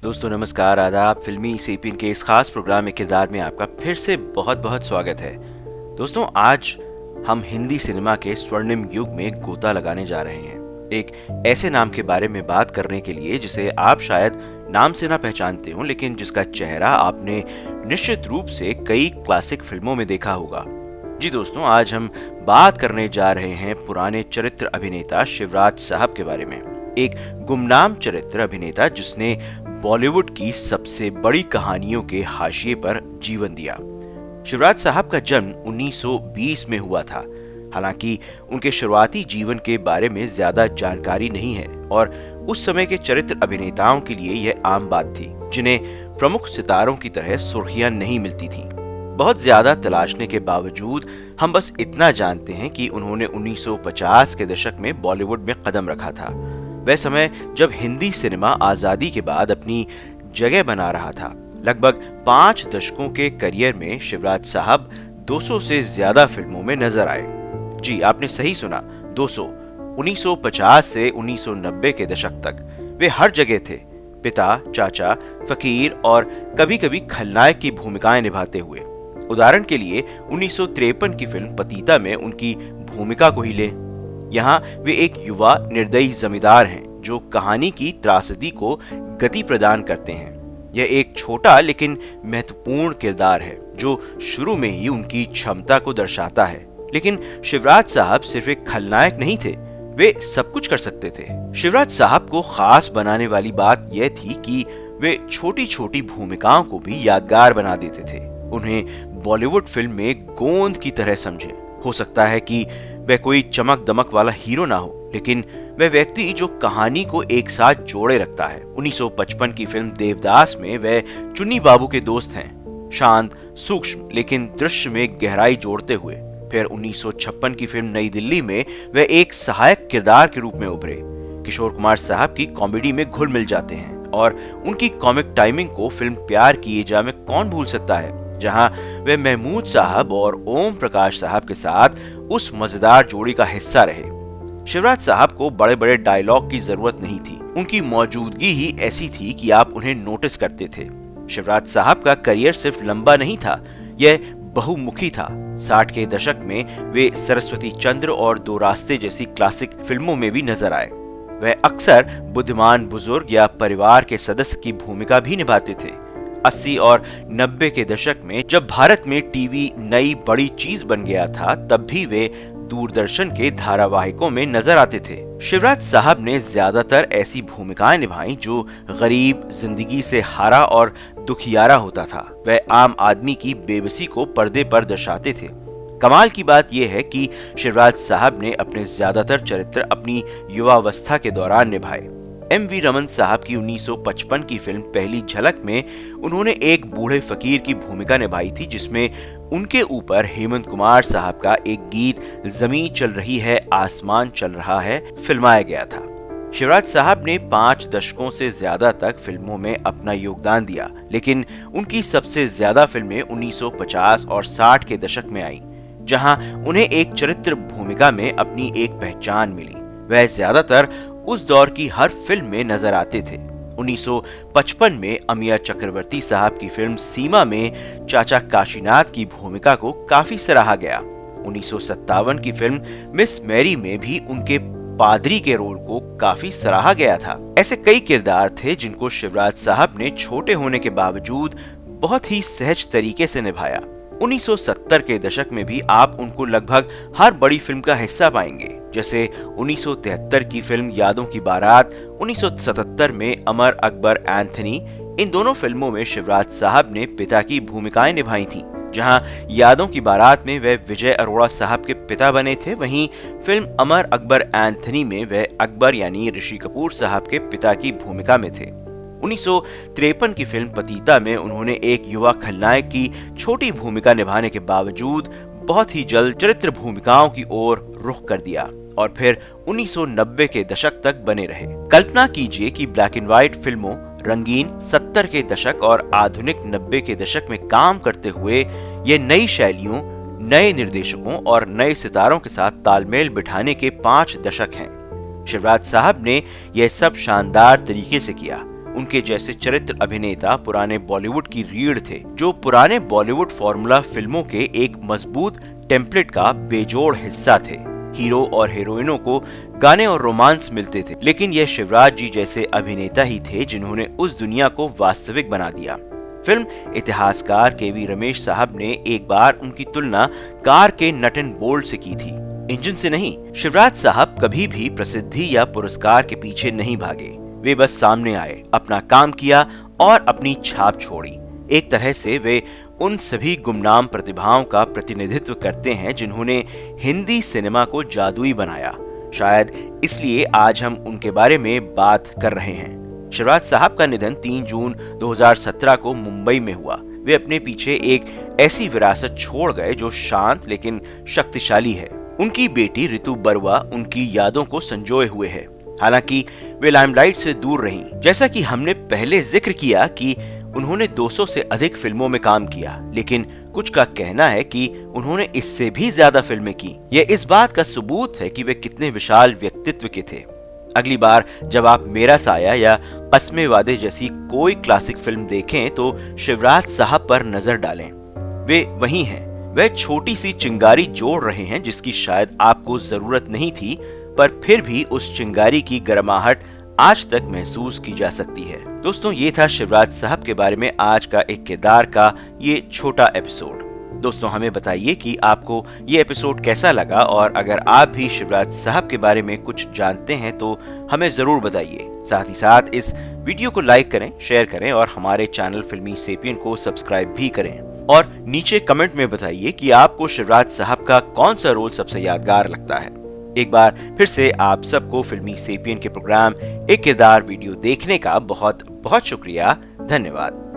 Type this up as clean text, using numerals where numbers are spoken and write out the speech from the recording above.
दोस्तों नमस्कार, आदाब। फिल्मी सेपियन के इस खास प्रोग्राम में किरदार में आपका फिर से बहुत बहुत स्वागत है। दोस्तों आज हम हिंदी सिनेमा के स्वर्णिम युग में गोता लगाने जा रहे हैं। एक ऐसे नाम के बारे में बात करने के लिए जिसे आप शायद नाम से ना पहचानते हो, लेकिन जिसका चेहरा आपने निश्चित रूप से कई क्लासिक फिल्मों में देखा होगा। जी दोस्तों, आज हम बात करने जा रहे हैं पुराने चरित्र अभिनेता शिवराज साहब के बारे में। एक गुमनाम चरित्र अभिनेता जिसने बॉलीवुड की सबसे बड़ी कहानियों के हाशिए पर जीवन दिया। शिवराज साहब का जन्म 1920 में हुआ था। हालांकि उनके शुरुआती जीवन के बारे में ज्यादा जानकारी नहीं है और उस समय के चरित्र अभिनेताओं के लिए यह आम बात थी, जिन्हें प्रमुख सितारों की तरह सुर्खियां नहीं मिलती थीं। बहुत ज्यादा तलाशने के बावजूद हम बस इतना जानते हैं कि उन्होंने 1950 के दशक में बॉलीवुड में कदम रखा था। वह समय जब हिंदी सिनेमा आजादी के बाद अपनी जगह बना रहा था। लगभग 5 दशकों के करियर में शिवराज साहब 200 से ज्यादा फिल्मों में नजर आए। जी आपने सही सुना, 200। 1950 से 1990 के दशक तक वे हर जगह थे, पिता, चाचा, फकीर और कभी-कभी खलनायक की भूमिकाएं निभाते हुए। उदाहरण के लिए 1953 की फिल्म पतिता में उनकी भूमिका को ही लें। यहाँ वे एक युवा निर्दयी जमींदार हैं जो कहानी की त्रासदी को गति प्रदान करते हैं। यह एक छोटा लेकिन महत्वपूर्ण किरदार है जो शुरू में ही उनकी क्षमता को दर्शाता है। लेकिन शिवराज साहब सिर्फ एक खलनायक नहीं थे, वे सब कुछ कर सकते थे। शिवराज साहब को खास बनाने वाली बात यह थी कि वे छोटी छोटी भूमिकाओं को भी यादगार बना देते थे। उन्हें बॉलीवुड फिल्म में गोंद की तरह समझे। हो सकता है कि वह कोई चमक दमक वाला हीरो ना हो, लेकिन वह व्यक्ति जो कहानी को एक साथ जोड़े रखता है। 1955 की फिल्म देवदास में वह चुन्नी बाबू के दोस्त हैं, शांत, सूक्ष्म लेकिन दृश्य में गहराई जोड़ते हुए। फिर 1956 की फिल्म नई दिल्ली में वह एक सहायक किरदार के रूप में उभरे। किशोर कुमार साहब की कॉमेडी में घुल मिल जाते हैं और उनकी कॉमिक टाइमिंग को फिल्म प्यार किए जा में कौन भूल सकता है, जहां वे महमूद साहब और ओम प्रकाश साहब के साथ उस मजेदार जोड़ी का हिस्सा रहे। शिवराज साहब को बड़े बड़े डायलॉग की जरूरत नहीं थी, उनकी मौजूदगी ही ऐसी थी कि आप उन्हें नोटिस करते थे। शिवराज साहब का करियर सिर्फ लंबा नहीं था, यह बहुमुखी था। 60 के दशक में वे सरस्वती चंद्र और दो रास्ते जैसी क्लासिक फिल्मों में भी नजर आए। वह अक्सर बुद्धिमान बुजुर्ग या परिवार के सदस्य की भूमिका भी निभाते थे। 80 और 90 के दशक में जब भारत में टीवी नई बड़ी चीज बन गया था, तब भी वे दूरदर्शन के धारावाहिकों में नजर आते थे। शिवराज साहब ने ज्यादातर ऐसी भूमिकाएं निभाई जो गरीब, जिंदगी से हारा और दुखियारा होता था। वह आम आदमी की बेबसी को पर्दे पर दर्शाते थे। कमाल की बात यह है कि शिवराज साहब ने अपने ज्यादातर चरित्र अपनी युवावस्था के दौरान निभाए। एम.वी. रमन साहब की 1955 की फिल्म पहली झलक में उन्होंने एक बूढ़े फकीर की भूमिका निभाई थी, जिसमें उनके ऊपर हेमंत कुमार साहब का एक गीत जमीन चल रही है आसमान चल रहा है फिल्माया गया था। शिवराज साहब ने 5 दशकों से ज्यादा तक फिल्मों में अपना योगदान दिया, लेकिन उनकी सबसे ज्यादा फिल्में 1950 और 60 के दशक में आई, जहां उन्हें एक चरित्र भूमिका में अपनी एक पहचान मिली। वह ज्यादातर उस दौर की हर फिल्म में नजर आते थे। 1955 में अमिया चक्रवर्ती साहब की फिल्म सीमा में चाचा काशीनाथ की भूमिका को काफी सराहा गया। 1957 की फिल्म मिस मैरी में भी उनके पादरी के रोल को काफी सराहा गया था। ऐसे कई किरदार थे जिनको शिवराज साहब ने छोटे होने के बावजूद बहुत ही सहज तरीके से निभाया। 1970 के दशक में भी आप उनको लगभग हर बड़ी फिल्म का हिस्सा पाएंगे, जैसे 1973 की फिल्म यादों की बारात, 1977 में अमर अकबर एंथनी। इन दोनों फिल्मों में शिवराज साहब ने पिता की भूमिकाएं निभाई थीं। जहां यादों की बारात में वह विजय अरोड़ा साहब के पिता बने थे, वहीं फिल्म अमर अकबर एंथनी में वह अकबर यानी ऋषि कपूर साहब के पिता की भूमिका में थे। 1953 की फिल्म पतिता में उन्होंने एक युवा खलनायक की छोटी भूमिका निभाने के बावजूद बहुत ही जल्द चरित्र भूमिकाओं की ओर रुख कर दिया और फिर 1990 के दशक तक बने रहे। कल्पना कीजिए कि ब्लैक एंड व्हाइट फिल्मों, रंगीन 70 के दशक और आधुनिक 90 के दशक में काम करते हुए ये नई शैलियों, नए निर्देशकों और नए सितारों के साथ तालमेल बिठाने के 5 दशक हैं। शिवराज साहब ने यह सब शानदार तरीके से किया। उनके जैसे चरित्र अभिनेता पुराने बॉलीवुड की रीढ़ थे, जो पुराने बॉलीवुड फॉर्मूला फिल्मों के एक मजबूत टेम्पलेट का बेजोड़ हिस्सा थे। हीरो और हीरोइनों को गाने और रोमांस मिलते थे, लेकिन यह शिवराज जी जैसे अभिनेता ही थे जिन्होंने उस दुनिया को वास्तविक बना दिया। फिल्म इतिहासकार केवी रमेश साहब ने एक बार उनकी तुलना कार के नट एंड बोल्ट से की थी, इंजन से नहीं। शिवराज साहब कभी भी प्रसिद्धि या पुरस्कार के पीछे नहीं भागे। वे बस सामने आए, अपना काम किया और अपनी छाप छोड़ी। एक तरह से वे उन सभी गुमनाम प्रतिभाओं का प्रतिनिधित्व करते हैं जिन्होंने हिंदी सिनेमा को जादुई बनाया। शायद इसलिए आज हम उनके बारे में बात कर रहे हैं। शिवराज साहब का निधन 3 जून 2017 को मुंबई में हुआ। वे अपने पीछे एक ऐसी विरासत छोड़ गए जो शांत लेकिन शक्तिशाली है। उनकी बेटी रितु बरुआ उनकी यादों को संजोए हुए है। हालांकि वे लाइमलाइट से दूर रहीं। जैसा कि हमने पहले जिक्र किया कि उन्होंने 200 से अधिक फिल्मों में काम किया, लेकिन कुछ का कहना है कि उन्होंने इससे भी ज्यादा फिल्में की। यह इस बात का सबूत है कि वे कितने विशाल व्यक्तित्व के थे। अगली बार जब आप मेरा साया या कस्मे वादे जैसी कोई क्लासिक फिल्म देखें तो शिवराज साहब पर नजर डालें। वे वही हैं। वे छोटी सी चिंगारी जोड़ रहे हैं जिसकी शायद आपको जरूरत नहीं थी, पर फिर भी उस चिंगारी की गर्माहट आज तक महसूस की जा सकती है। दोस्तों, ये था शिवराज साहब के बारे में आज का एक किरदार का ये छोटा एपिसोड। दोस्तों, हमें बताइए कि आपको ये एपिसोड कैसा लगा, और अगर आप भी शिवराज साहब के बारे में कुछ जानते हैं तो हमें जरूर बताइए। साथ ही साथ इस वीडियो को लाइक करें, शेयर करें और हमारे चैनल फिल्मी सेपियन को सब्सक्राइब भी करें। और नीचे कमेंट में बताइए कि आपको शिवराज साहब का कौन सा रोल सबसे यादगार लगता है। एक बार फिर से आप सबको फिल्मी सेपियन के प्रोग्राम एक किरदार वीडियो देखने का बहुत बहुत शुक्रिया। धन्यवाद।